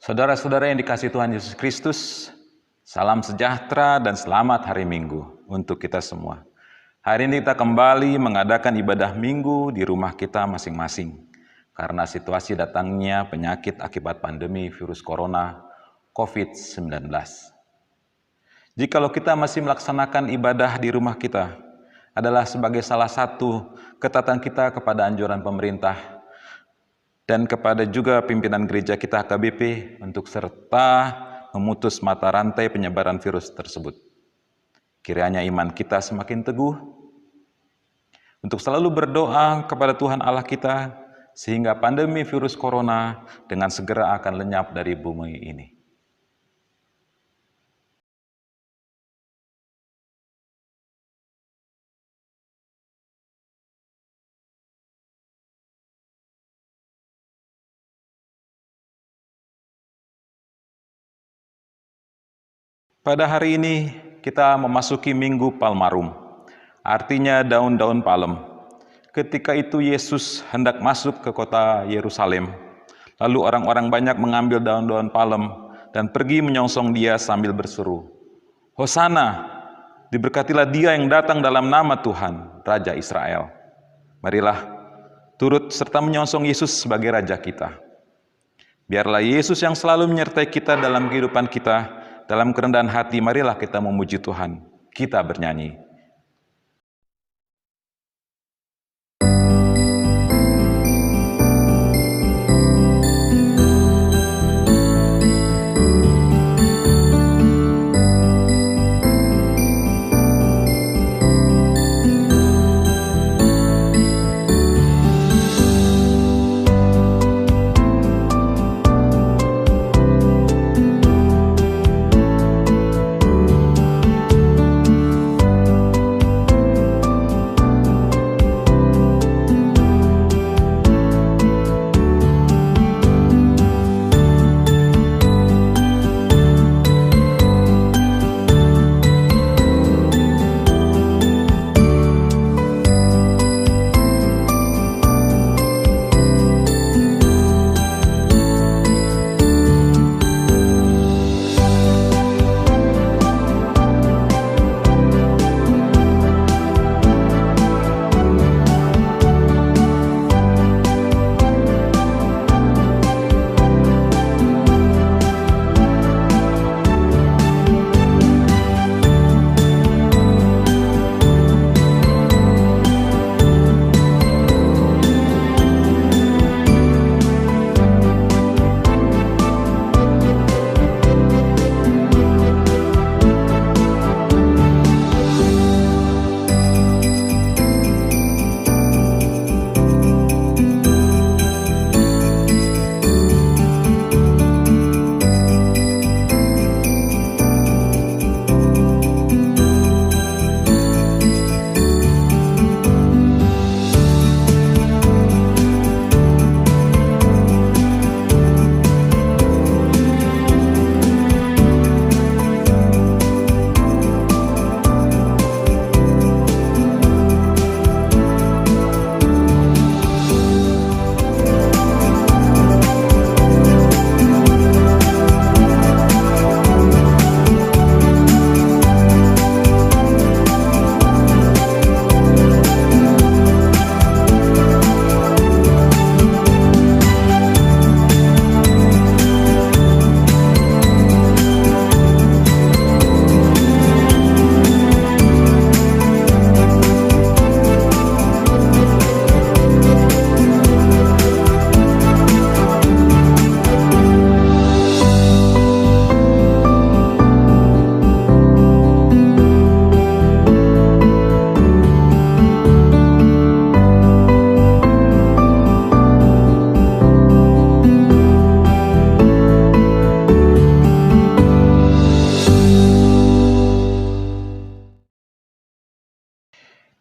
Saudara-saudara yang dikasihi Tuhan Yesus Kristus, salam sejahtera dan selamat hari Minggu untuk kita semua. Hari ini kita kembali mengadakan ibadah Minggu di rumah kita masing-masing karena situasi datangnya penyakit akibat pandemi virus corona COVID-19. Jikalau kita masih melaksanakan ibadah di rumah kita adalah sebagai salah satu ketaatan kita kepada anjuran pemerintah dan kepada juga pimpinan gereja kita HKBP untuk serta memutus mata rantai penyebaran virus tersebut. Kiranya iman kita semakin teguh untuk selalu berdoa kepada Tuhan Allah kita sehingga pandemi virus corona dengan segera akan lenyap dari bumi ini. Pada hari ini kita memasuki Minggu Palmarum, artinya daun-daun palem. Ketika itu Yesus hendak masuk ke kota Yerusalem, lalu orang-orang banyak mengambil daun-daun palem dan pergi menyongsong dia sambil berseru, "Hosana, diberkatilah dia yang datang dalam nama Tuhan, Raja Israel." Marilah turut serta menyongsong Yesus sebagai Raja kita. Biarlah Yesus yang selalu menyertai kita dalam kehidupan kita. Dalam kerendahan hati, marilah kita memuji Tuhan. Kita bernyanyi.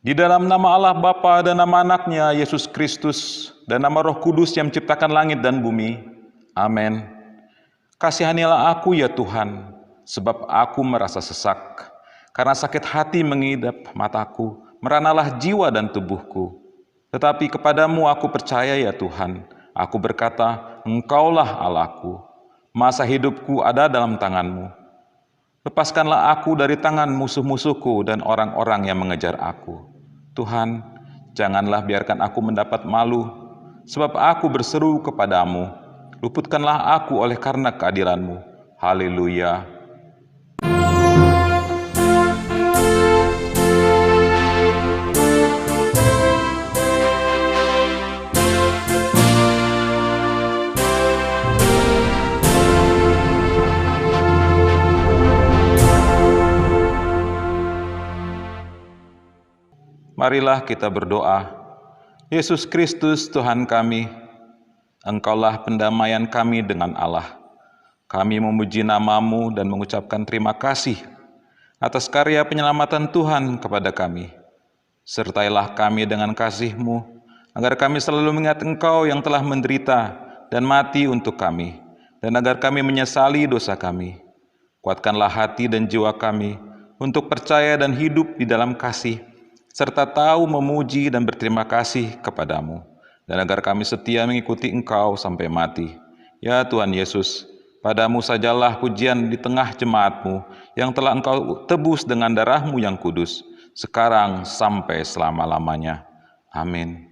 Di dalam nama Allah Bapa dan nama anaknya Yesus Kristus dan nama Roh Kudus yang menciptakan langit dan bumi. Amin. Kasihanilah aku ya Tuhan, sebab aku merasa sesak. Karena sakit hati mengidap mataku, meranalah jiwa dan tubuhku. Tetapi kepadamu aku percaya ya Tuhan. Aku berkata, Engkaulah Allahku. Masa hidupku ada dalam tangan-Mu. Lepaskanlah aku dari tangan musuh-musuhku dan orang-orang yang mengejar aku. Tuhan, janganlah biarkan aku mendapat malu, sebab aku berseru kepadamu. Luputkanlah aku oleh karena keadilan-Mu. Haleluya. Marilah kita berdoa. Yesus Kristus Tuhan kami, Engkaulah pendamaian kami dengan Allah. Kami memuji nama-Mu dan mengucapkan terima kasih atas karya penyelamatan Tuhan kepada kami. Sertailah kami dengan kasih-Mu, agar kami selalu mengingat Engkau yang telah menderita dan mati untuk kami, dan agar kami menyesali dosa kami. Kuatkanlah hati dan jiwa kami untuk percaya dan hidup di dalam kasih, serta tahu memuji dan berterima kasih kepadamu, dan agar kami setia mengikuti Engkau sampai mati. Ya Tuhan Yesus, padamu sajalah pujian di tengah jemaat-Mu yang telah Engkau tebus dengan darah-Mu yang kudus, sekarang sampai selama-lamanya. Amin.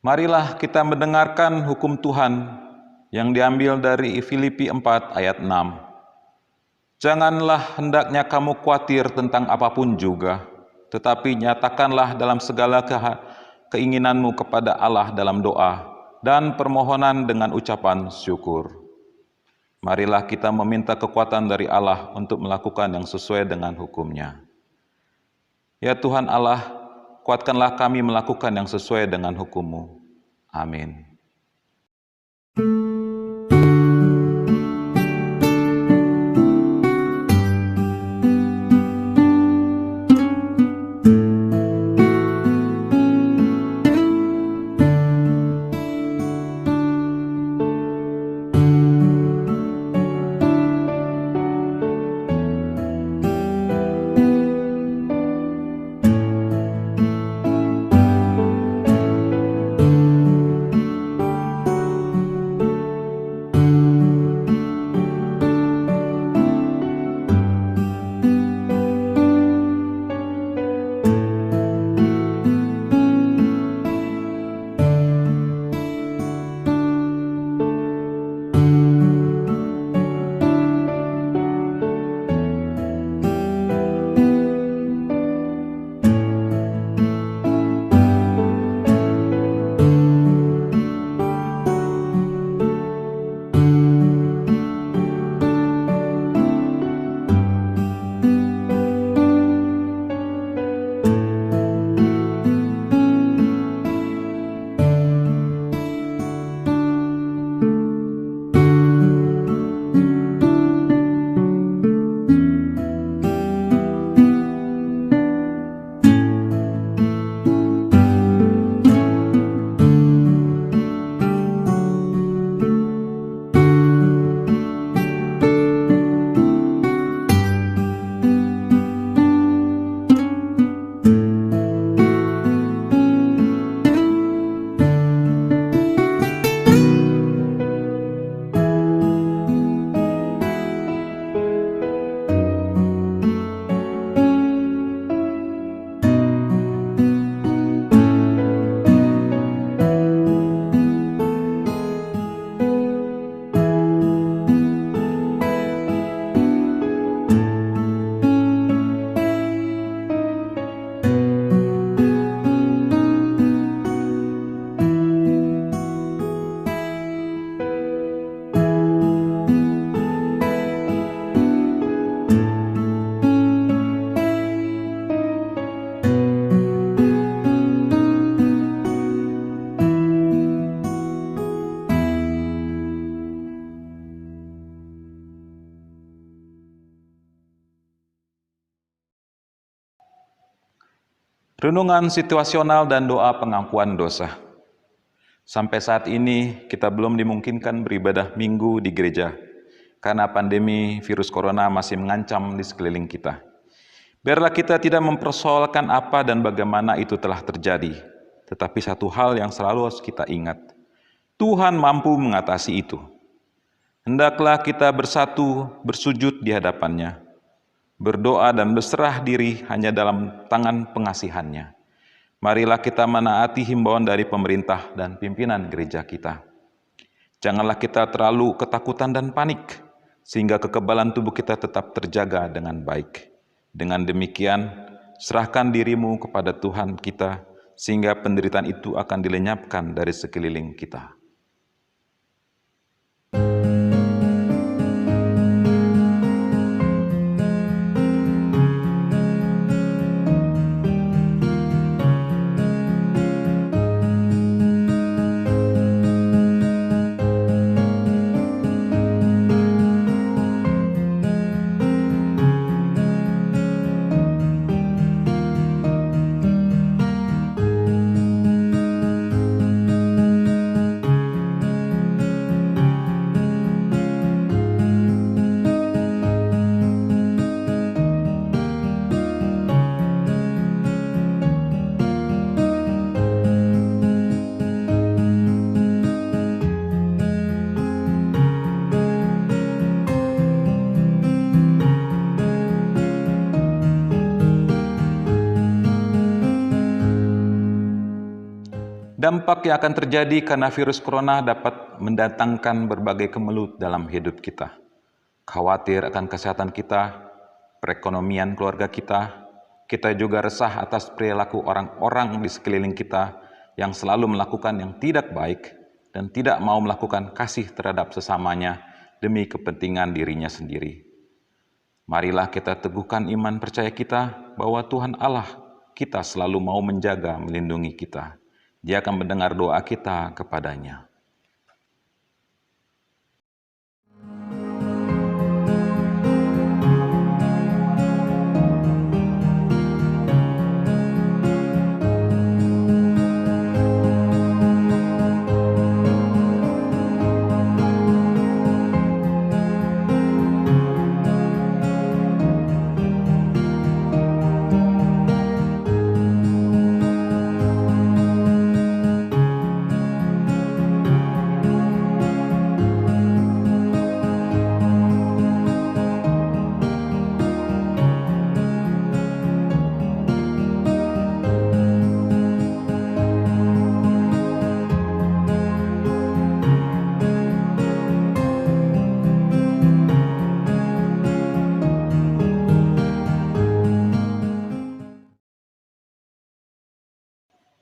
Marilah kita mendengarkan hukum Tuhan yang diambil dari Filipi 4 ayat 6. Janganlah hendaknya kamu khawatir tentang apapun juga, tetapi nyatakanlah dalam segala keinginanmu kepada Allah dalam doa dan permohonan dengan ucapan syukur. Marilah kita meminta kekuatan dari Allah untuk melakukan yang sesuai dengan hukum-Nya. Ya Tuhan Allah, kuatkanlah kami melakukan yang sesuai dengan hukum-Mu. Amin. Renungan situasional dan doa pengampuan dosa. Sampai saat ini kita belum dimungkinkan beribadah minggu di gereja karena pandemi virus corona masih mengancam di sekeliling kita. Biarlah kita tidak mempersoalkan apa dan bagaimana itu telah terjadi, tetapi satu hal yang selalu harus kita ingat, Tuhan mampu mengatasi itu. Hendaklah kita bersatu, bersujud di hadapan-Nya, berdoa dan berserah diri hanya dalam tangan pengasihan-Nya. Marilah kita menaati himbauan dari pemerintah dan pimpinan gereja kita. Janganlah kita terlalu ketakutan dan panik, sehingga kekebalan tubuh kita tetap terjaga dengan baik. Dengan demikian, serahkan dirimu kepada Tuhan kita, sehingga penderitaan itu akan dilenyapkan dari sekeliling kita. Dampak yang akan terjadi karena virus corona dapat mendatangkan berbagai kemelut dalam hidup kita. Khawatir akan kesehatan kita, perekonomian keluarga kita. Kita juga resah atas perilaku orang-orang di sekeliling kita yang selalu melakukan yang tidak baik dan tidak mau melakukan kasih terhadap sesamanya demi kepentingan dirinya sendiri. Marilah kita teguhkan iman percaya kita bahwa Tuhan Allah kita selalu mau menjaga, melindungi kita. Dia akan mendengar doa kita kepadanya.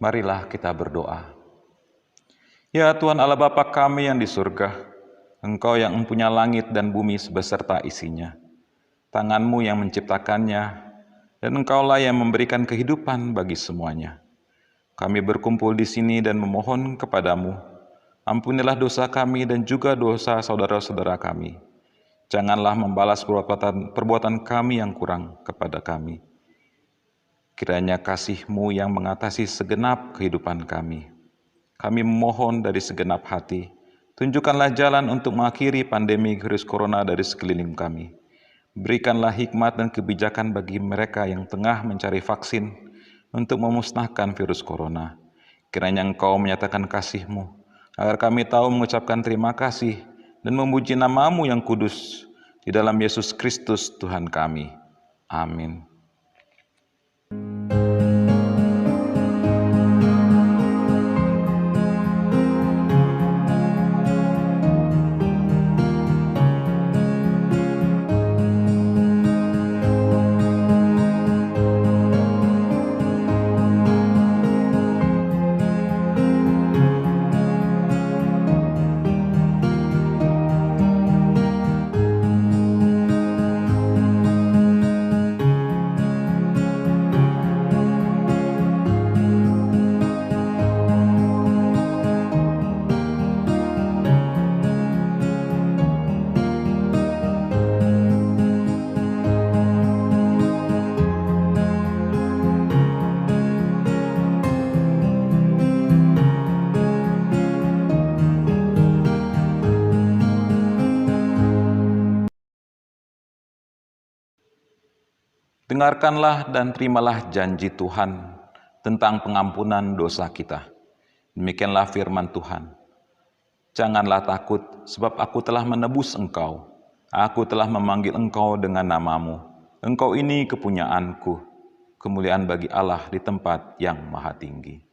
Marilah kita berdoa. Ya Tuhan Allah Bapa kami yang di surga, Engkau yang mempunyai langit dan bumi beserta isinya. Tangan-Mu yang menciptakannya, dan Engkaulah yang memberikan kehidupan bagi semuanya. Kami berkumpul di sini dan memohon kepadamu, ampunilah dosa kami dan juga dosa saudara-saudara kami. Janganlah membalas perbuatan kami yang kurang kepada kami. Kiranya kasih-Mu yang mengatasi segenap kehidupan kami. Kami memohon dari segenap hati, tunjukkanlah jalan untuk mengakhiri pandemi virus corona dari sekeliling kami. Berikanlah hikmat dan kebijakan bagi mereka yang tengah mencari vaksin untuk memusnahkan virus corona. Kiranya Engkau menyatakan kasih-Mu, agar kami tahu mengucapkan terima kasih dan memuji nama-Mu yang kudus di dalam Yesus Kristus Tuhan kami. Amin. Dengarkanlah dan terimalah janji Tuhan tentang pengampunan dosa kita. Demikianlah firman Tuhan. Janganlah takut, sebab aku telah menebus engkau. Aku telah memanggil engkau dengan namamu. Engkau ini kepunyaanku. Kemuliaan bagi Allah di tempat yang maha tinggi.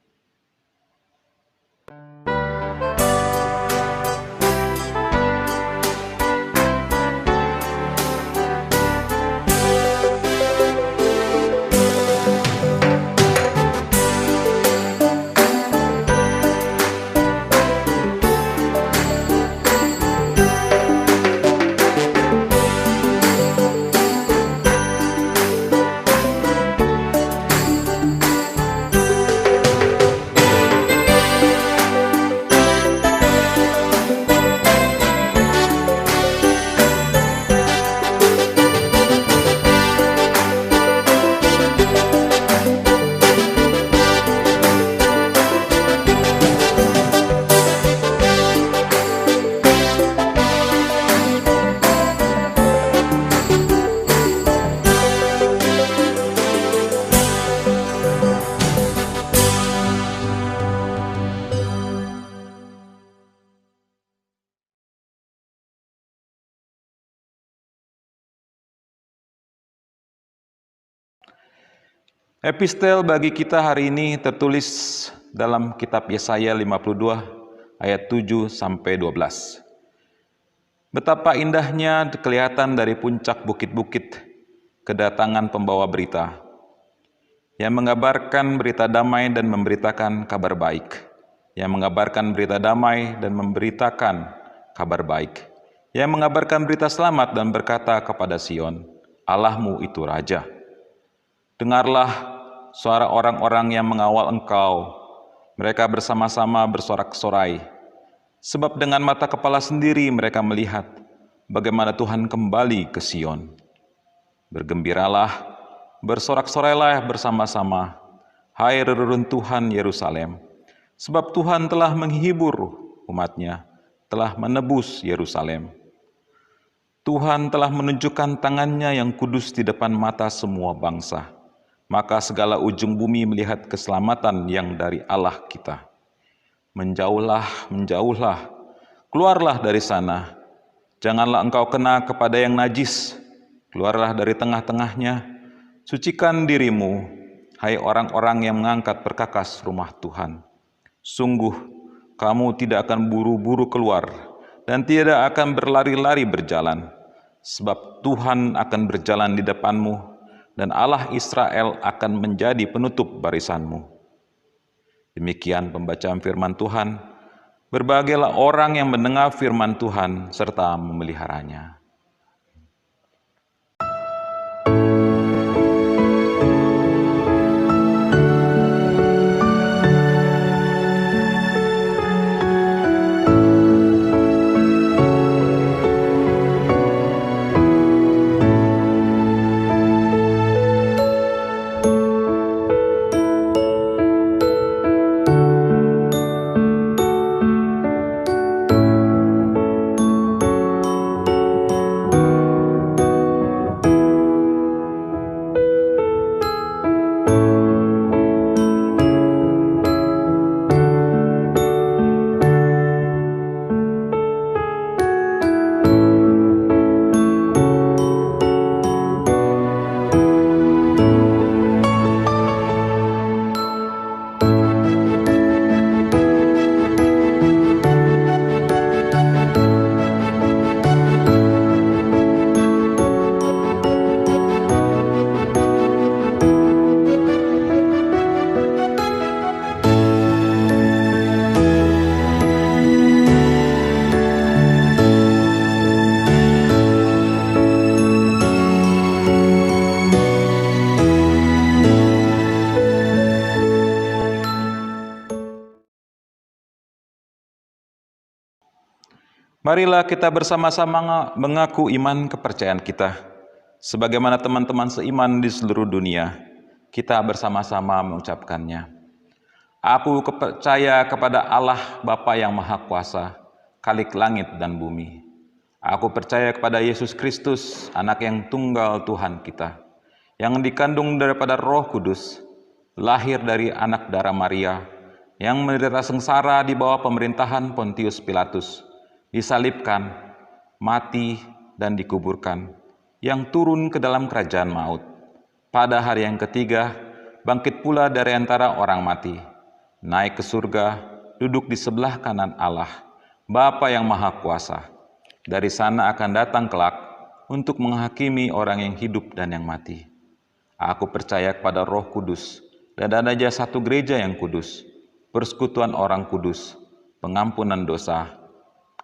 Epistel bagi kita hari ini tertulis dalam kitab Yesaya 52 ayat 7 sampai 12. Betapa indahnya kelihatan dari puncak bukit-bukit kedatangan pembawa berita yang mengabarkan berita damai dan memberitakan kabar baik. Yang mengabarkan berita damai dan memberitakan kabar baik. Yang mengabarkan berita selamat dan berkata kepada Sion, Allahmu itu Raja. Dengarlah suara orang-orang yang mengawal engkau. Mereka bersama-sama bersorak-sorai. Sebab dengan mata kepala sendiri mereka melihat bagaimana Tuhan kembali ke Sion. Bergembiralah, bersorak-sorailah bersama-sama, hai reruntuhan Yerusalem. Sebab Tuhan telah menghibur umat-Nya, telah menebus Yerusalem. Tuhan telah menunjukkan tangan-Nya yang kudus di depan mata semua bangsa. Maka segala ujung bumi melihat keselamatan yang dari Allah kita. Menjauhlah, menjauhlah, keluarlah dari sana. Janganlah engkau kena kepada yang najis. Keluarlah dari tengah-tengahnya. Sucikan dirimu, hai orang-orang yang mengangkat perkakas rumah Tuhan. Sungguh, kamu tidak akan buru-buru keluar dan tidak akan berlari-lari berjalan. Sebab Tuhan akan berjalan di depanmu, dan Allah Israel akan menjadi penutup barisanmu. Demikian pembacaan firman Tuhan. Berbahagialah orang yang mendengar firman Tuhan serta memeliharanya. Marilah kita bersama-sama mengaku iman kepercayaan kita. Sebagaimana teman-teman seiman di seluruh dunia, kita bersama-sama mengucapkannya. Aku percaya kepada Allah Bapa yang Maha Kuasa, Khalik langit dan bumi. Aku percaya kepada Yesus Kristus, Anak yang tunggal Tuhan kita, yang dikandung daripada Roh Kudus, lahir dari anak darah Maria, yang menderita sengsara di bawah pemerintahan Pontius Pilatus, disalibkan, mati, dan dikuburkan, yang turun ke dalam kerajaan maut. Pada hari yang ketiga, bangkit pula dari antara orang mati, naik ke surga, duduk di sebelah kanan Allah, Bapa yang Maha Kuasa. Dari sana akan datang kelak untuk menghakimi orang yang hidup dan yang mati. Aku percaya kepada Roh Kudus, dan adanya satu gereja yang kudus, persekutuan orang kudus, pengampunan dosa,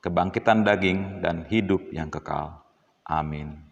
kebangkitan daging, dan hidup yang kekal. Amin.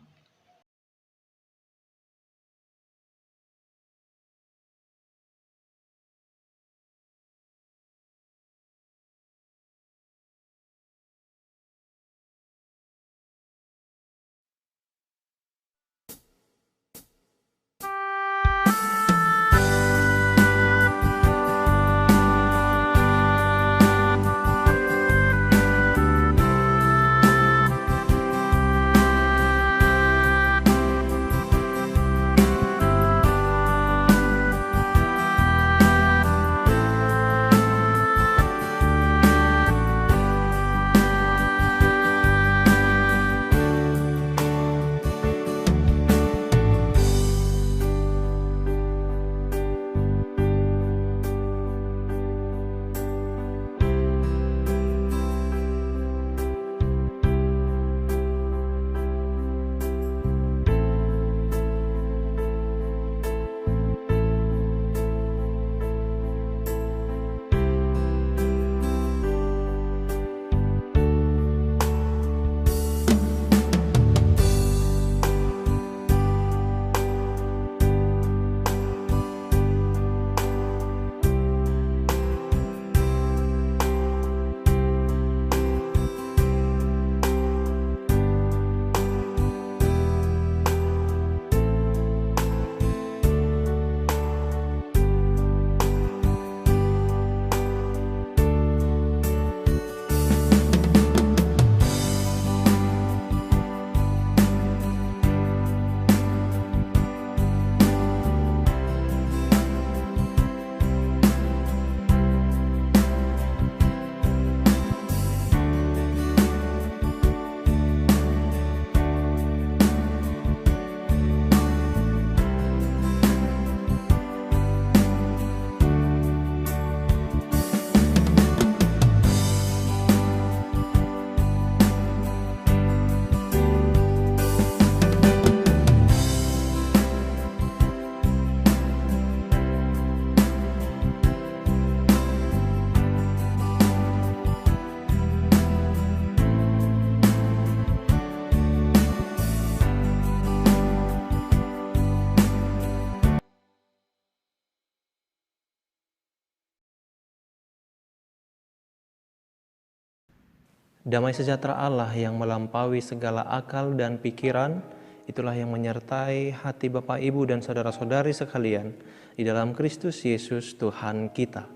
Damai sejahtera Allah yang melampaui segala akal dan pikiran, itulah yang menyertai hati Bapak, Ibu, dan saudara-saudari sekalian di dalam Kristus Yesus Tuhan kita.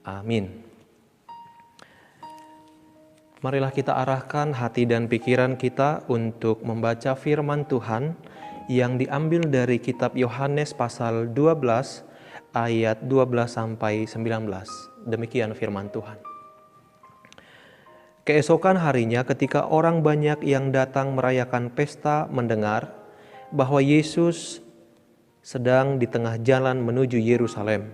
Amin. Marilah kita arahkan hati dan pikiran kita untuk membaca firman Tuhan yang diambil dari kitab Yohanes pasal 12 ayat 12 sampai 19. Demikian firman Tuhan. Keesokan harinya ketika orang banyak yang datang merayakan pesta mendengar bahwa Yesus sedang di tengah jalan menuju Yerusalem,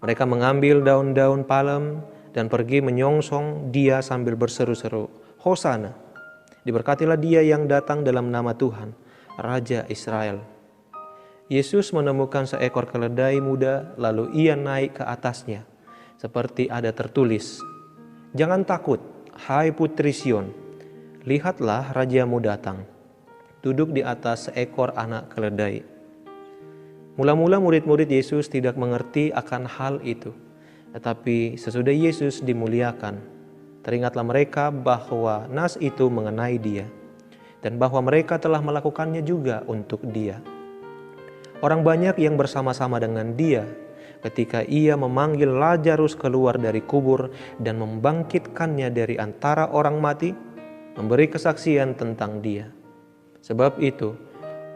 mereka mengambil daun-daun palem dan pergi menyongsong dia sambil berseru-seru, "Hosana, diberkatilah dia yang datang dalam nama Tuhan, Raja Israel." Yesus menemukan seekor keledai muda, lalu ia naik ke atasnya, seperti ada tertulis, "Jangan takut, hai putri Sion, lihatlah rajamu datang, duduk di atas seekor anak keledai." Mula-mula murid-murid Yesus tidak mengerti akan hal itu, tetapi sesudah Yesus dimuliakan, teringatlah mereka bahwa nas itu mengenai dia, dan bahwa mereka telah melakukannya juga untuk dia. Orang banyak yang bersama-sama dengan dia ketika ia memanggil Lazarus keluar dari kubur dan membangkitkannya dari antara orang mati, memberi kesaksian tentang dia. Sebab itu,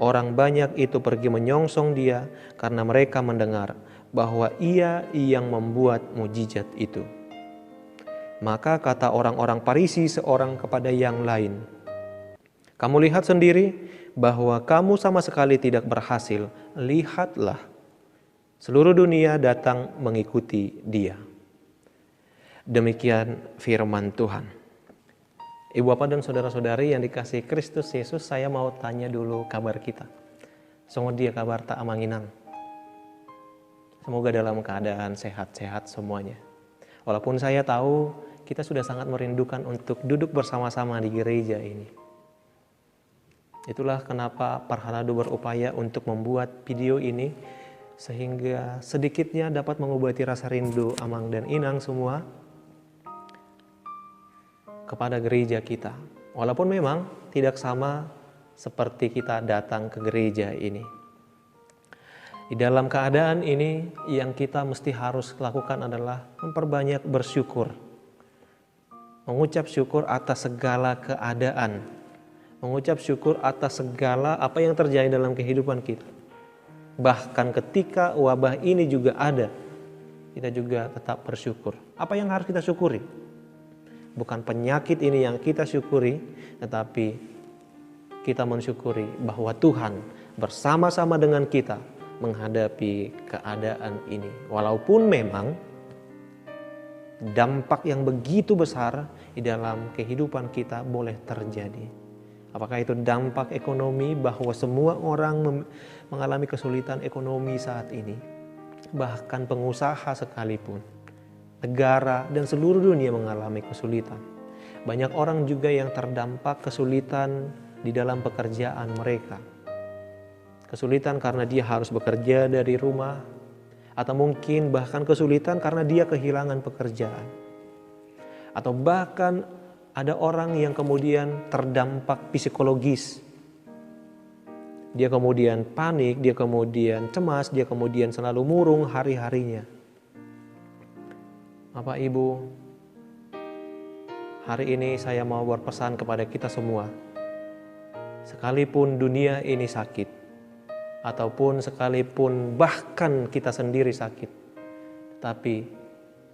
Orang banyak itu pergi menyongsong dia karena mereka mendengar bahwa ia yang membuat mujizat itu. Maka kata orang-orang Farisi seorang kepada yang lain, "Kamu lihat sendiri bahwa kamu sama sekali tidak berhasil. Lihatlah, seluruh dunia datang mengikuti dia." Demikian firman Tuhan. Ibu bapak dan saudara-saudari yang dikasihi Kristus Yesus, saya mau tanya dulu kabar kita. Semoga dia kabar tak amanginang. Semoga dalam keadaan sehat-sehat semuanya. Walaupun saya tahu kita sudah sangat merindukan untuk duduk bersama-sama di gereja ini. Itulah kenapa Parhalado berupaya untuk membuat video ini sehingga sedikitnya dapat mengobati rasa rindu Amang dan Inang semua kepada gereja kita. Walaupun memang tidak sama seperti kita datang ke gereja ini. Di dalam keadaan ini yang kita mesti harus lakukan adalah memperbanyak bersyukur. Mengucap syukur atas segala keadaan. Mengucap syukur atas segala apa yang terjadi dalam kehidupan kita. Bahkan ketika wabah ini juga ada, kita juga tetap bersyukur. Apa yang harus kita syukuri? Bukan penyakit ini yang kita syukuri, tetapi kita mensyukuri bahwa Tuhan bersama-sama dengan kita menghadapi keadaan ini. Walaupun memang dampak yang begitu besar di dalam kehidupan kita boleh terjadi. Apakah itu dampak ekonomi, bahwa semua orang mengalami kesulitan ekonomi saat ini, bahkan pengusaha sekalipun, negara dan seluruh dunia mengalami kesulitan. Banyak orang juga yang terdampak kesulitan di dalam pekerjaan mereka. Kesulitan karena dia harus bekerja dari rumah, atau mungkin bahkan kesulitan karena dia kehilangan pekerjaan. Atau bahkan ada orang yang kemudian terdampak psikologis. Dia kemudian panik, dia kemudian cemas, dia kemudian selalu murung hari-harinya. Bapak Ibu, hari ini saya mau berpesan kepada kita semua. Sekalipun dunia ini sakit, ataupun sekalipun bahkan kita sendiri sakit, tapi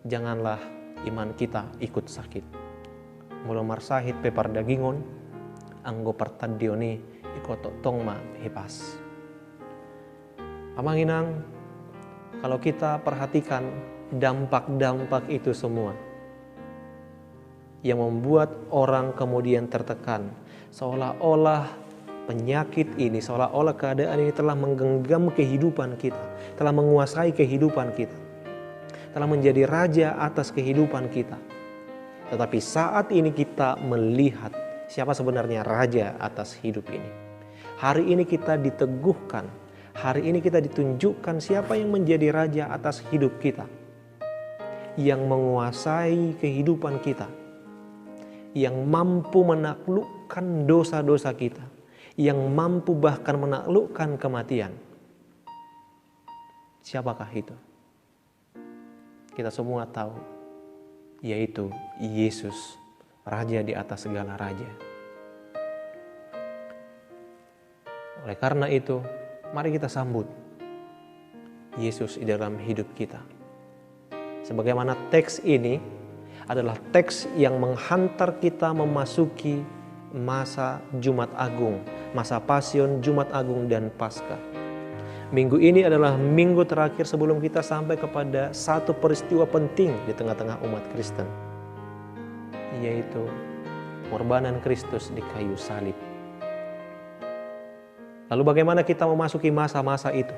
janganlah iman kita ikut sakit. Mula marsahit pepar dagingon, anggo pertadioni ikotok tongma hepas. Amanginang, kalau kita perhatikan dampak-dampak itu semua yang membuat orang kemudian tertekan, seolah-olah penyakit ini, seolah-olah keadaan ini telah menggenggam kehidupan kita, telah menguasai kehidupan kita, telah menjadi raja atas kehidupan kita. Tetapi saat ini kita melihat siapa sebenarnya raja atas hidup ini. Hari ini kita diteguhkan, hari ini kita ditunjukkan siapa yang menjadi raja atas hidup kita, yang menguasai kehidupan kita, yang mampu menaklukkan dosa-dosa kita, yang mampu bahkan menaklukkan kematian. Siapakah itu? Kita semua tahu, yaitu Yesus, Raja di atas segala raja. Oleh karena itu, mari kita sambut Yesus di dalam hidup kita. Sebagaimana teks ini adalah teks yang menghantar kita memasuki masa Jumat Agung, masa Pasion, Jumat Agung, dan Paskah. Minggu ini adalah minggu terakhir sebelum kita sampai kepada satu peristiwa penting di tengah-tengah umat Kristen, yaitu pengorbanan Kristus di kayu salib. Lalu bagaimana kita memasuki masa-masa itu?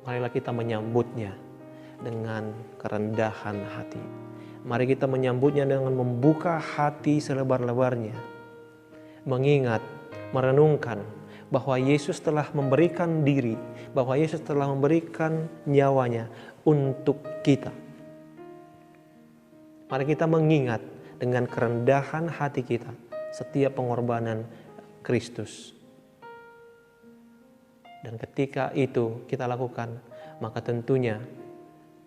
Marilah kita menyambutnya dengan kerendahan hati. Mari kita menyambutnya dengan membuka hati selebar-lebarnya, mengingat, merenungkan bahwa Yesus telah memberikan diri, bahwa Yesus telah memberikan nyawanya untuk kita. Mari kita mengingat dengan kerendahan hati kita setiap pengorbanan Kristus. Dan ketika itu kita lakukan, maka tentunya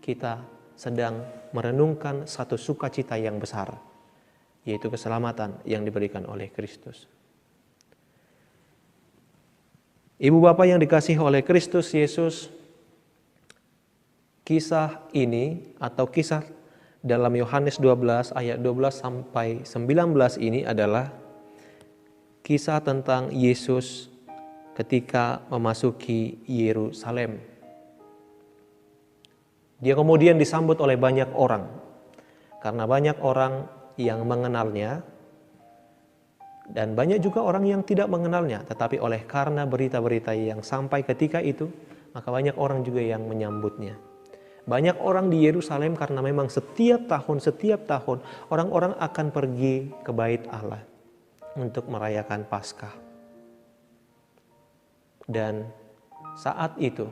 kita sedang merenungkan satu sukacita yang besar, yaitu keselamatan yang diberikan oleh Kristus. Ibu bapak yang dikasihi oleh Kristus Yesus, kisah ini atau kisah dalam Yohanes 12 ayat 12 sampai 19 ini adalah kisah tentang Yesus ketika memasuki Yerusalem. Dia kemudian disambut oleh banyak orang, karena banyak orang yang mengenalnya dan banyak juga orang yang tidak mengenalnya, tetapi oleh karena berita-berita yang sampai ketika itu, maka banyak orang juga yang menyambutnya. Banyak orang di Yerusalem karena memang setiap tahun orang-orang akan pergi ke Bait Allah untuk merayakan Paskah. Dan saat itu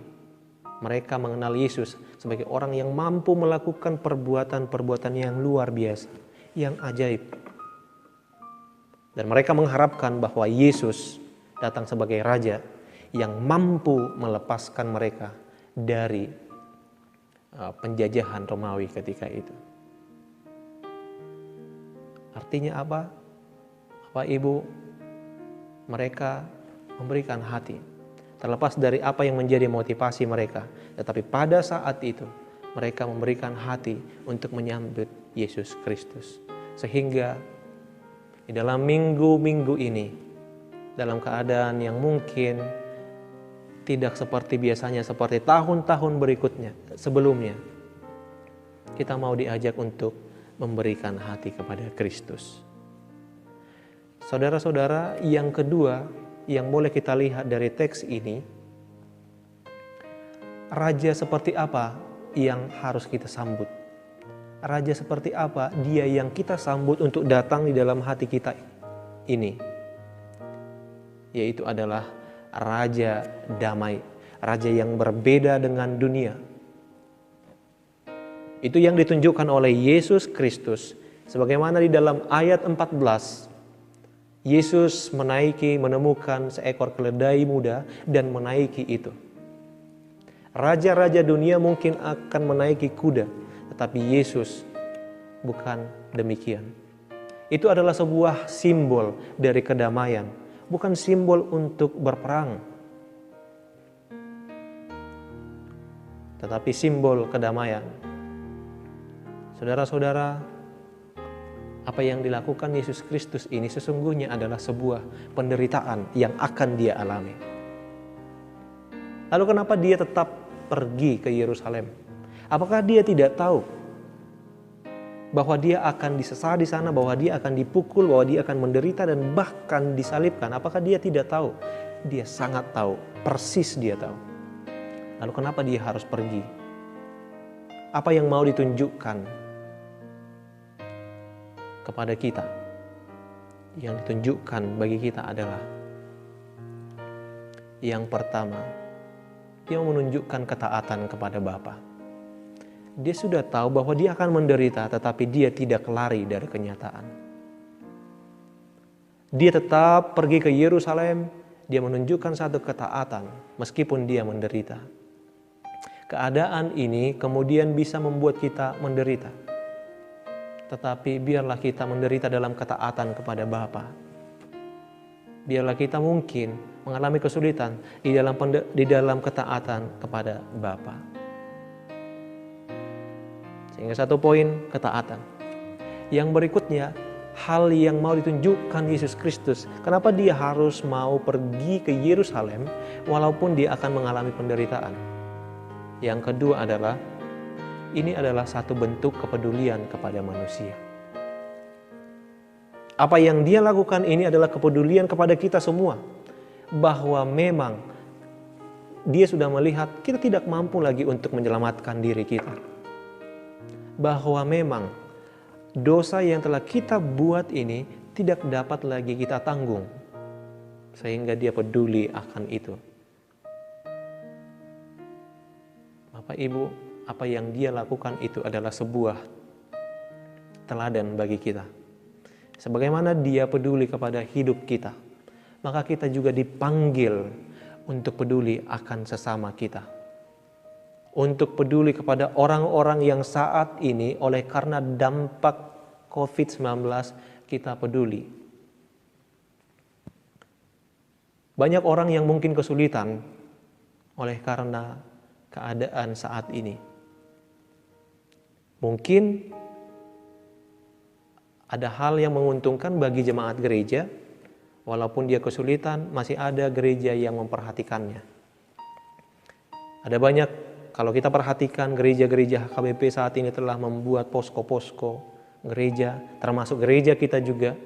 mereka mengenal Yesus sebagai orang yang mampu melakukan perbuatan-perbuatan yang luar biasa, yang ajaib. Dan mereka mengharapkan bahwa Yesus datang sebagai raja yang mampu melepaskan mereka dari penjajahan Romawi ketika itu. Artinya apa? Bapak Ibu, mereka memberikan hati, terlepas dari apa yang menjadi motivasi mereka, tetapi pada saat itu mereka memberikan hati untuk menyambut Yesus Kristus. Sehingga di dalam minggu-minggu ini, dalam keadaan yang mungkin tidak seperti biasanya, seperti tahun-tahun berikutnya, sebelumnya, kita mau diajak untuk memberikan hati kepada Kristus. Saudara-saudara, yang kedua yang boleh kita lihat dari teks ini, raja seperti apa yang harus kita sambut? Raja seperti apa dia yang kita sambut untuk datang di dalam hati kita ini? Yaitu adalah Raja damai, raja yang berbeda dengan dunia. Itu yang ditunjukkan oleh Yesus Kristus. Sebagaimana di dalam ayat 14, Yesus menemukan seekor keledai muda dan menaiki itu. Raja-raja dunia mungkin akan menaiki kuda, tetapi Yesus bukan demikian. Itu adalah sebuah simbol dari kedamaian, bukan simbol untuk berperang, tetapi simbol kedamaian. Saudara-saudara, apa yang dilakukan Yesus Kristus ini sesungguhnya adalah sebuah penderitaan yang akan dia alami. Lalu kenapa dia tetap pergi ke Yerusalem? Apakah dia tidak tahu bahwa dia akan disesat di sana, bahwa dia akan dipukul, bahwa dia akan menderita dan bahkan disalibkan? Apakah dia tidak tahu? Dia sangat tahu, persis dia tahu. Lalu kenapa dia harus pergi? Apa yang mau ditunjukkan kepada kita? Yang ditunjukkan bagi kita adalah, yang pertama, dia menunjukkan ketaatan kepada Bapa. Dia sudah tahu bahwa dia akan menderita, tetapi dia tidak lari dari kenyataan. Dia tetap pergi ke Yerusalem, dia menunjukkan satu ketaatan meskipun dia menderita. Keadaan ini kemudian bisa membuat kita menderita. Tetapi biarlah kita menderita dalam ketaatan kepada Bapa. Biarlah kita mungkin mengalami kesulitan di dalam ketaatan kepada Bapa. Sehingga satu poin, ketaatan. Yang berikutnya, hal yang mau ditunjukkan Yesus Kristus. Kenapa dia harus mau pergi ke Yerusalem walaupun dia akan mengalami penderitaan? Yang kedua adalah, ini adalah satu bentuk kepedulian kepada manusia. Apa yang dia lakukan ini adalah kepedulian kepada kita semua. Bahwa memang dia sudah melihat kita tidak mampu lagi untuk menyelamatkan diri kita. Bahwa memang dosa yang telah kita buat ini tidak dapat lagi kita tanggung. Sehingga dia peduli akan itu. Bapak Ibu, apa yang dia lakukan itu adalah sebuah teladan bagi kita. Sebagaimana dia peduli kepada hidup kita, maka kita juga dipanggil untuk peduli akan sesama kita. Untuk peduli kepada orang-orang yang saat ini oleh karena dampak COVID-19 kita peduli. Banyak orang yang mungkin kesulitan oleh karena keadaan saat ini. Mungkin ada hal yang menguntungkan bagi jemaat gereja, walaupun dia kesulitan, masih ada gereja yang memperhatikannya. Ada banyak, kalau kita perhatikan gereja-gereja HKBP saat ini telah membuat posko-posko gereja, termasuk gereja kita juga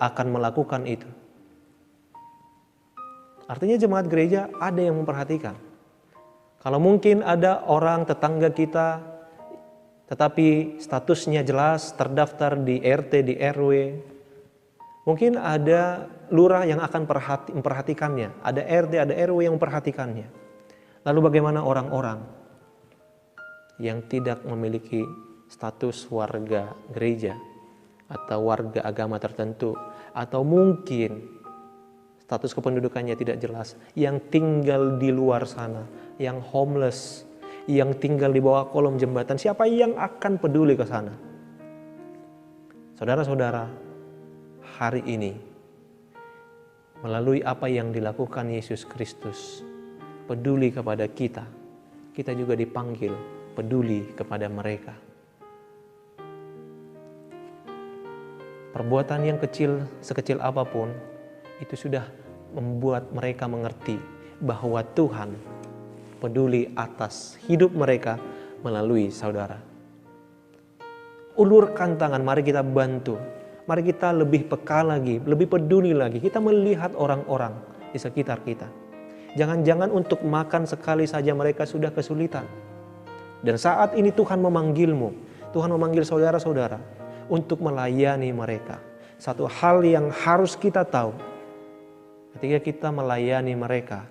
akan melakukan itu. Artinya jemaat gereja ada yang memperhatikan. Kalau mungkin ada orang tetangga kita, tetapi statusnya jelas terdaftar di RT, di RW, mungkin ada lurah yang akan memperhatikannya, ada RT, ada RW yang memperhatikannya. Lalu bagaimana orang-orang yang tidak memiliki status warga gereja atau warga agama tertentu, atau mungkin status kependudukannya tidak jelas, yang tinggal di luar sana, yang homeless, yang tinggal di bawah kolong jembatan, siapa yang akan peduli ke sana? Saudara-saudara, hari ini melalui apa yang dilakukan Yesus Kristus, peduli kepada kita, kita juga dipanggil peduli kepada mereka. Perbuatan yang kecil, sekecil apapun, itu sudah membuat mereka mengerti bahwa Tuhan peduli atas hidup mereka melalui saudara. Ulurkan tangan, mari kita bantu. Mari kita lebih peka lagi, lebih peduli lagi. Kita melihat orang-orang di sekitar kita. Jangan-jangan untuk makan sekali saja mereka sudah kesulitan. Dan saat ini Tuhan memanggilmu, Tuhan memanggil saudara-saudara untuk melayani mereka. Satu hal yang harus kita tahu, ketika kita melayani mereka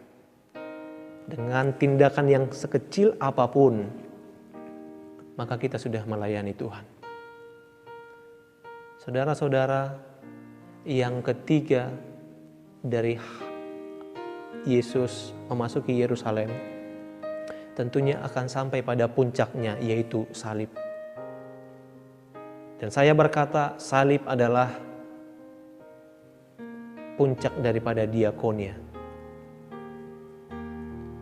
dengan tindakan yang sekecil apapun, maka kita sudah melayani Tuhan. Saudara-saudara, yang ketiga dari Yesus memasuki Yerusalem, tentunya akan sampai pada puncaknya, yaitu salib. Dan saya berkata, salib adalah puncak daripada diakonia,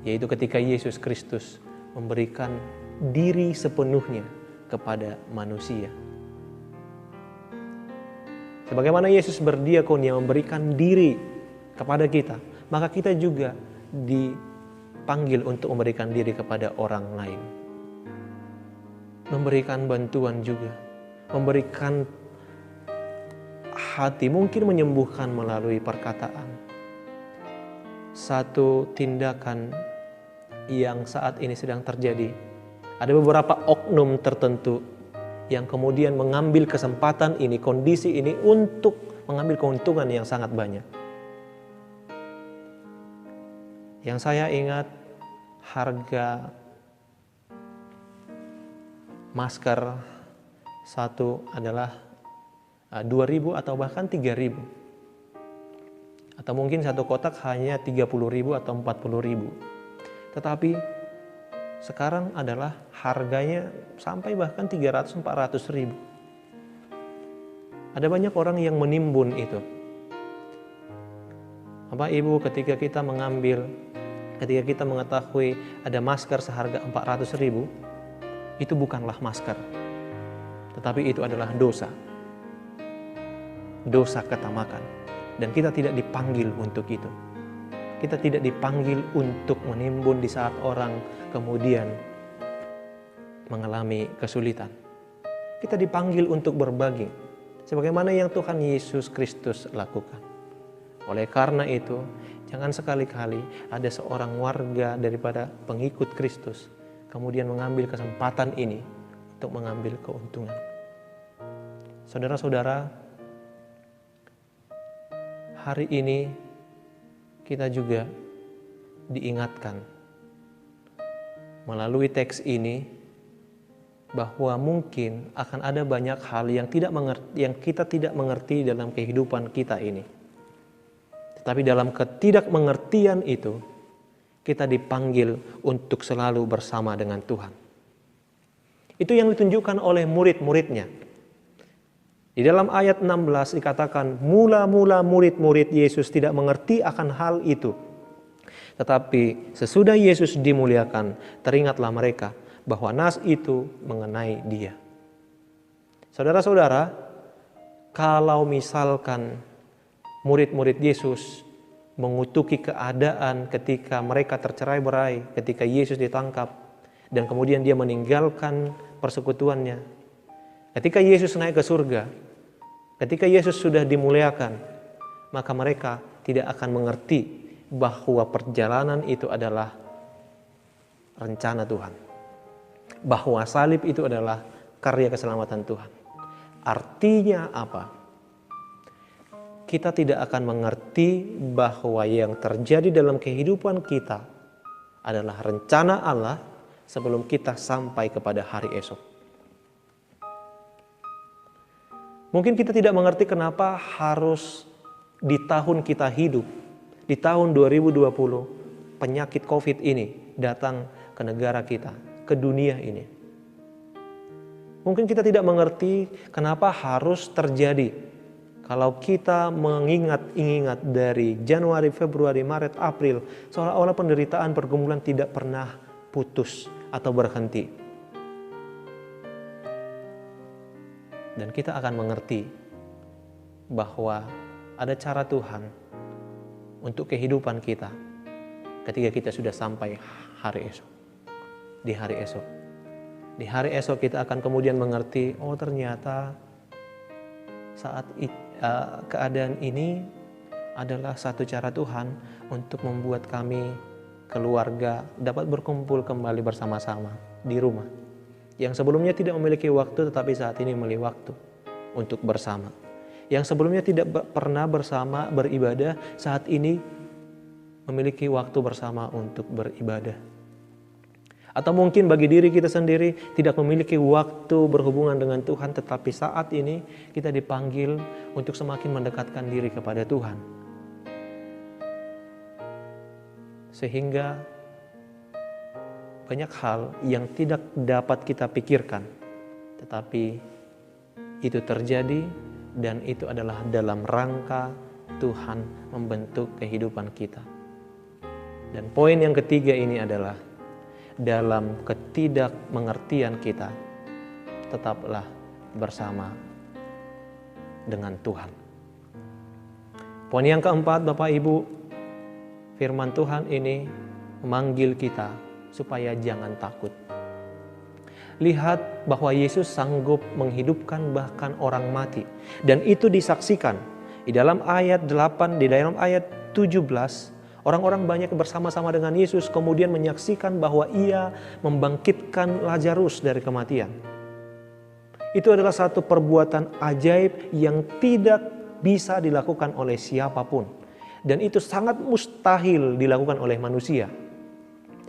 yaitu ketika Yesus Kristus memberikan diri sepenuhnya kepada manusia. Sebagaimana Yesus berdiakonia, memberikan diri kepada kita, maka kita juga dipanggil untuk memberikan diri kepada orang lain. Memberikan bantuan juga, memberikan hati, mungkin menyembuhkan melalui perkataan. Satu tindakan yang saat ini sedang terjadi, ada beberapa oknum tertentu yang kemudian mengambil kesempatan ini, kondisi ini untuk mengambil keuntungan yang sangat banyak. Yang saya ingat, harga masker satu adalah 2.000 atau bahkan 3.000. Atau mungkin satu kotak hanya 30.000 atau 40.000. Tetapi sekarang adalah harganya sampai bahkan 300-400.000. Ada banyak orang yang menimbun itu. Bapak Ibu, ketika kita mengetahui ada masker seharga 400.000, itu bukanlah masker, tetapi itu adalah dosa. Dosa ketamakan. Dan kita tidak dipanggil untuk itu. Kita tidak dipanggil untuk menimbun di saat orang kemudian mengalami kesulitan. Kita dipanggil untuk berbagi, sebagaimana yang Tuhan Yesus Kristus lakukan. Oleh karena itu, jangan sekali-kali ada seorang warga daripada pengikut Kristus kemudian mengambil kesempatan ini untuk mengambil keuntungan. Saudara-saudara, hari ini kita juga diingatkan melalui teks ini bahwa mungkin akan ada banyak hal yang kita tidak mengerti dalam kehidupan kita ini. Tetapi dalam ketidakmengertian itu, kita dipanggil untuk selalu bersama dengan Tuhan. Itu yang ditunjukkan oleh murid-muridnya. Di dalam ayat 16 dikatakan, mula-mula murid-murid Yesus tidak mengerti akan hal itu. Tetapi sesudah Yesus dimuliakan, teringatlah mereka bahwa nas itu mengenai Dia. Saudara-saudara, kalau misalkan murid-murid Yesus mengutuki keadaan ketika mereka tercerai-berai, ketika Yesus ditangkap, dan kemudian Dia meninggalkan persekutuannya, ketika Yesus naik ke surga, ketika Yesus sudah dimuliakan, maka mereka tidak akan mengerti bahwa perjalanan itu adalah rencana Tuhan, bahwa salib itu adalah karya keselamatan Tuhan. Artinya apa? Kita tidak akan mengerti bahwa yang terjadi dalam kehidupan kita adalah rencana Allah sebelum kita sampai kepada hari esok. Mungkin kita tidak mengerti kenapa harus di tahun kita hidup, di tahun 2020, penyakit COVID ini datang ke negara kita, ke dunia ini. Mungkin kita tidak mengerti kenapa harus terjadi. Kalau kita mengingat dari Januari, Februari, Maret, April, seolah-olah penderitaan pergumulan tidak pernah putus atau berhenti. Dan kita akan mengerti bahwa ada cara Tuhan untuk kehidupan kita ketika kita sudah sampai hari esok. Di hari esok. Di hari esok kita akan kemudian mengerti, oh ternyata saat keadaan ini adalah satu cara Tuhan untuk membuat kami keluarga dapat berkumpul kembali bersama-sama di rumah. Yang sebelumnya tidak memiliki waktu tetapi saat ini memiliki waktu untuk bersama. Yang sebelumnya tidak pernah bersama beribadah, saat ini memiliki waktu bersama untuk beribadah. Atau mungkin bagi diri kita sendiri tidak memiliki waktu berhubungan dengan Tuhan, tetapi saat ini kita dipanggil untuk semakin mendekatkan diri kepada Tuhan. Sehingga banyak hal yang tidak dapat kita pikirkan, tetapi itu terjadi dan itu adalah dalam rangka Tuhan membentuk kehidupan kita. Dan poin yang ketiga ini adalah dalam ketidakmengertian kita, tetaplah bersama dengan Tuhan. Poin yang keempat, Bapak Ibu, firman Tuhan ini memanggil kita supaya jangan takut. Lihat bahwa Yesus sanggup menghidupkan bahkan orang mati. Dan itu disaksikan di dalam ayat 8, di dalam ayat 17, orang-orang banyak bersama-sama dengan Yesus kemudian menyaksikan bahwa Ia membangkitkan Lazarus dari kematian. Itu adalah satu perbuatan ajaib yang tidak bisa dilakukan oleh siapapun. Dan itu sangat mustahil dilakukan oleh manusia.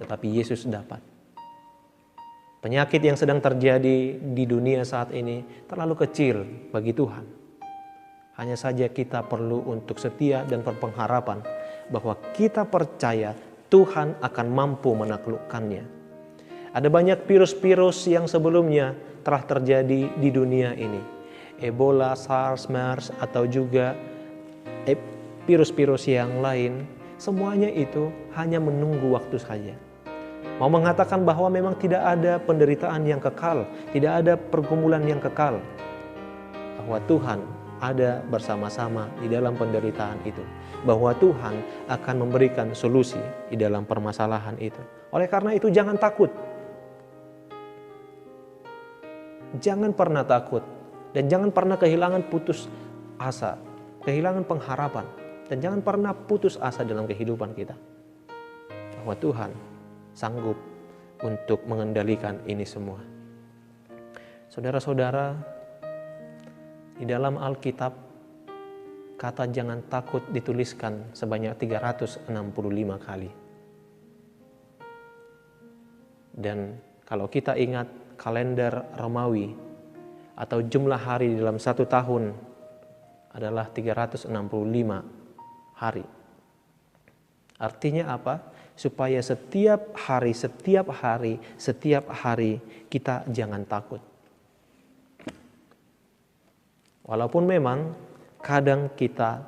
Tetapi Yesus dapat. Penyakit yang sedang terjadi di dunia saat ini terlalu kecil bagi Tuhan. Hanya saja kita perlu untuk setia dan berpengharapan bahwa kita percaya Tuhan akan mampu menaklukkannya. Ada banyak virus-virus yang sebelumnya telah terjadi di dunia ini. Ebola, SARS, MERS, atau juga virus-virus yang lain. Semuanya itu hanya menunggu waktu saja. Mau mengatakan bahwa memang tidak ada penderitaan yang kekal, tidak ada pergumulan yang kekal. Bahwa Tuhan ada bersama-sama di dalam penderitaan itu. Bahwa Tuhan akan memberikan solusi di dalam permasalahan itu. Oleh karena itu jangan takut. Jangan pernah takut. Dan jangan pernah kehilangan putus asa. Kehilangan pengharapan. Dan jangan pernah putus asa dalam kehidupan kita. Bahwa Tuhan sanggup untuk mengendalikan ini semua. Saudara-saudara, di dalam Alkitab, kata jangan takut dituliskan sebanyak 365 kali. Dan kalau kita ingat kalender Romawi atau jumlah hari di dalam satu tahun adalah 365 hari. Artinya apa? Supaya setiap hari kita jangan takut. Walaupun memang kadang kita,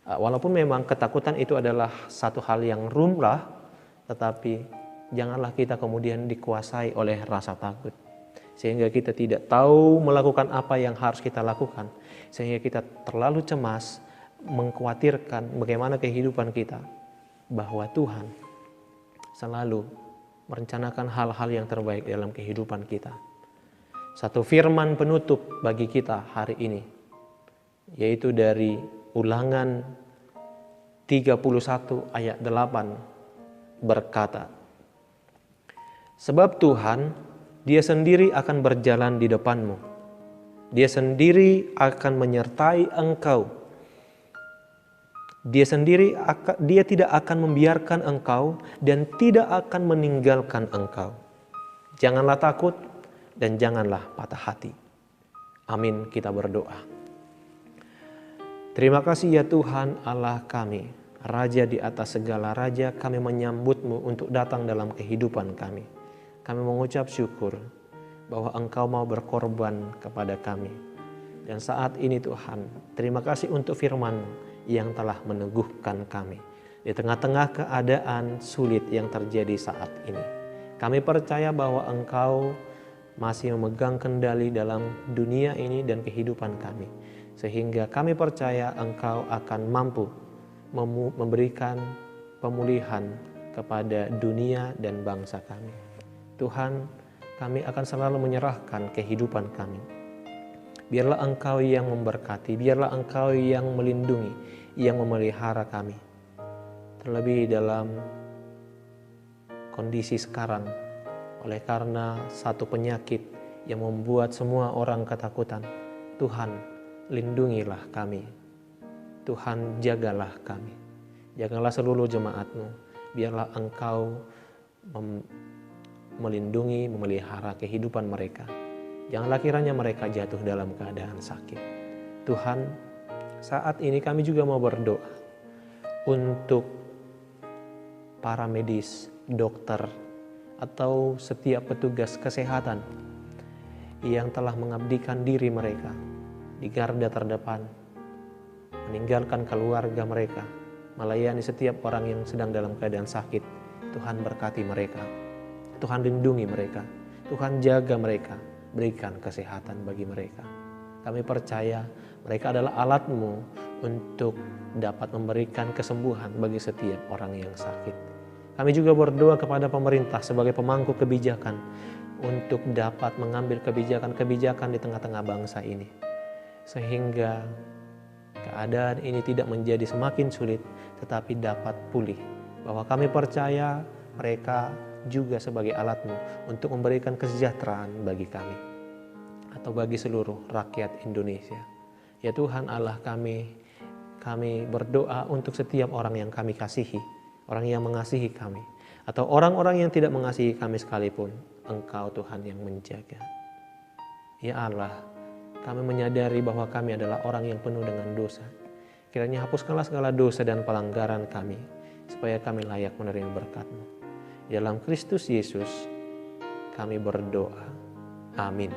walaupun memang ketakutan itu adalah satu hal yang lumrah, tetapi janganlah kita kemudian dikuasai oleh rasa takut. Sehingga kita tidak tahu melakukan apa yang harus kita lakukan. Sehingga kita terlalu cemas, mengkhawatirkan bagaimana kehidupan kita. Bahwa Tuhan selalu merencanakan hal-hal yang terbaik dalam kehidupan kita. Satu firman penutup bagi kita hari ini, yaitu dari Ulangan 31 ayat 8 berkata, sebab Tuhan, Dia sendiri akan berjalan di depanmu. Dia sendiri akan menyertai engkau. Dia tidak akan membiarkan engkau dan tidak akan meninggalkan engkau. Janganlah takut dan janganlah patah hati. Amin, kita berdoa. Terima kasih ya Tuhan Allah kami, Raja di atas segala raja, kami menyambut-Mu untuk datang dalam kehidupan kami. Kami mengucap syukur bahwa Engkau mau berkorban kepada kami. Dan saat ini Tuhan, terima kasih untuk firman-Mu yang telah meneguhkan kami di tengah-tengah keadaan sulit yang terjadi saat ini. Kami percaya bahwa Engkau masih memegang kendali dalam dunia ini dan kehidupan kami. Sehingga kami percaya Engkau akan mampu memberikan pemulihan kepada dunia dan bangsa kami. Tuhan, kami akan selalu menyerahkan kehidupan kami. Biarlah Engkau yang memberkati, biarlah Engkau yang melindungi, yang memelihara kami. Terlebih dalam kondisi sekarang, oleh karena satu penyakit yang membuat semua orang ketakutan. Tuhan, lindungilah kami. Tuhan, jagalah kami. Jagalah seluruh jemaat-Mu. Biarlah Engkau melindungi, memelihara kehidupan mereka. Janganlah kiranya mereka jatuh dalam keadaan sakit. Tuhan, saat ini kami juga mau berdoa untuk para medis, dokter, atau setiap petugas kesehatan yang telah mengabdikan diri mereka di garda terdepan, meninggalkan keluarga mereka, melayani setiap orang yang sedang dalam keadaan sakit. Tuhan berkati mereka. Tuhan lindungi mereka, Tuhan jaga mereka, berikan kesehatan bagi mereka. Kami percaya mereka adalah alat-Mu untuk dapat memberikan kesembuhan bagi setiap orang yang sakit. Kami juga berdoa kepada pemerintah sebagai pemangku kebijakan untuk dapat mengambil kebijakan-kebijakan di tengah-tengah bangsa ini. Sehingga keadaan ini tidak menjadi semakin sulit, tetapi dapat pulih. Bahwa kami percaya mereka juga sebagai alat-Mu untuk memberikan kesejahteraan bagi kami atau bagi seluruh rakyat Indonesia. Ya Tuhan Allah kami berdoa untuk setiap orang yang kami kasihi, orang yang mengasihi kami, atau orang-orang yang tidak mengasihi kami sekalipun. Engkau Tuhan yang menjaga. Ya Allah, kami menyadari bahwa kami adalah orang yang penuh dengan dosa. Kiranya hapuskanlah segala dosa dan pelanggaran kami, supaya kami layak menerima berkat-Mu. Dalam Kristus Yesus kami berdoa. Amin.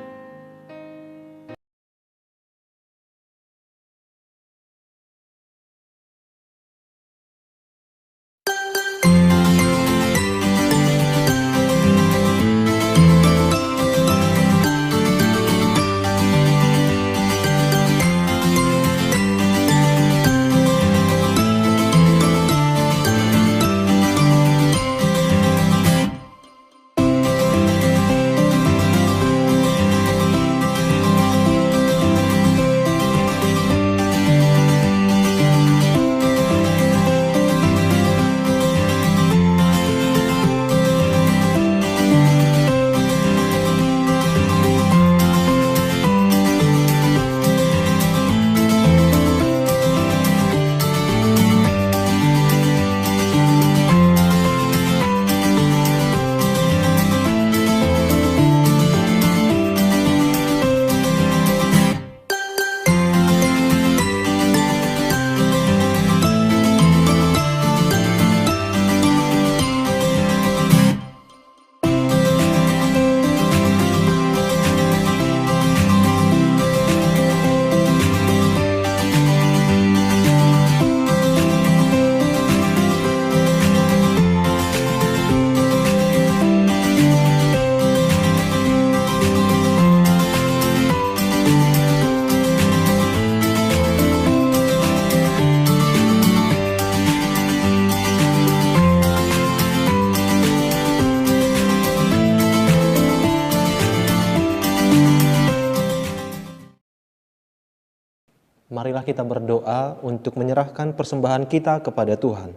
marilah kita berdoa untuk menyerahkan persembahan kita kepada Tuhan.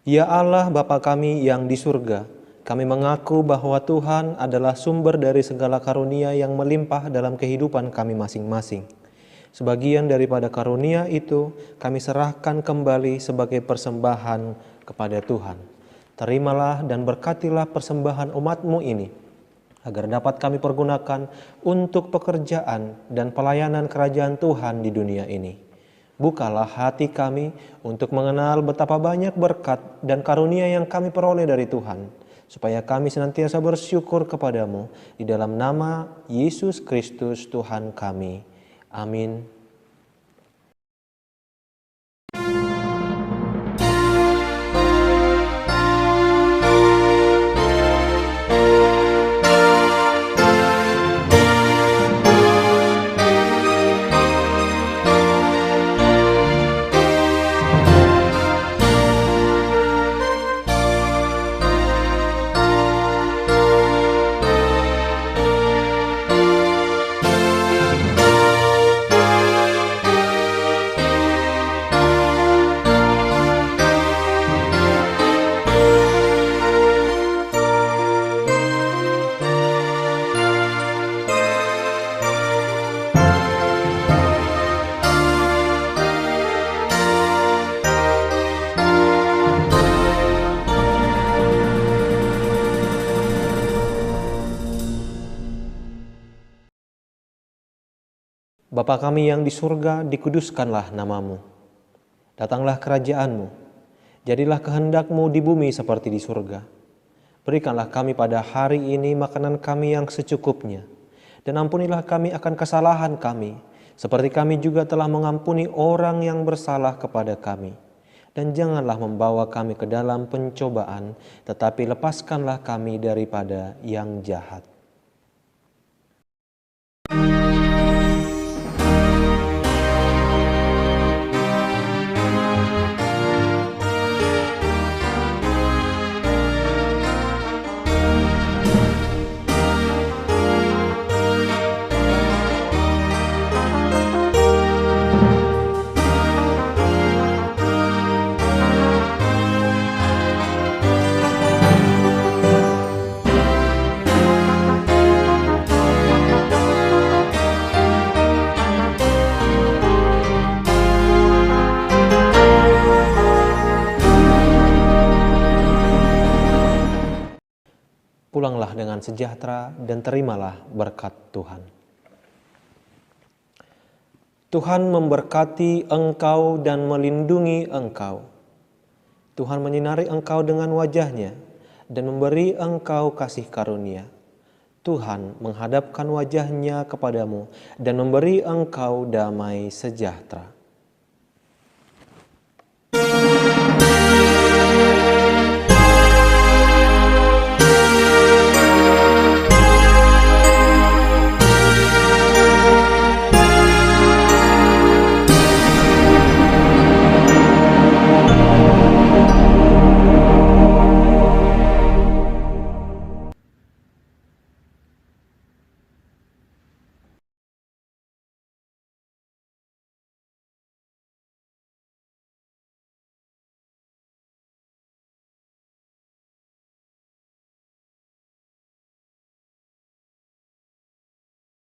Ya Allah Bapa kami yang di surga, kami mengaku bahwa Tuhan adalah sumber dari segala karunia yang melimpah dalam kehidupan kami masing-masing. Sebagian daripada karunia itu kami serahkan kembali sebagai persembahan kepada Tuhan. Terimalah dan berkatilah persembahan umat-Mu ini, agar dapat kami pergunakan untuk pekerjaan dan pelayanan kerajaan Tuhan di dunia ini. Bukalah hati kami untuk mengenal betapa banyak berkat dan karunia yang kami peroleh dari Tuhan, supaya kami senantiasa bersyukur kepadamu di dalam nama Yesus Kristus Tuhan kami. Amin. Bapa kami yang di surga, dikuduskanlah namamu. Datanglah kerajaan-Mu. Jadilah kehendak-Mu di bumi seperti di surga. Berikanlah kami pada hari ini makanan kami yang secukupnya. Dan ampunilah kami akan kesalahan kami, seperti kami juga telah mengampuni orang yang bersalah kepada kami. Dan janganlah membawa kami ke dalam pencobaan, tetapi lepaskanlah kami daripada yang jahat. Pulanglah dengan sejahtera dan terimalah berkat Tuhan. Tuhan memberkati engkau dan melindungi engkau. Tuhan menyinari engkau dengan wajah-Nya dan memberi engkau kasih karunia. Tuhan menghadapkan wajah-Nya kepadamu dan memberi engkau damai sejahtera.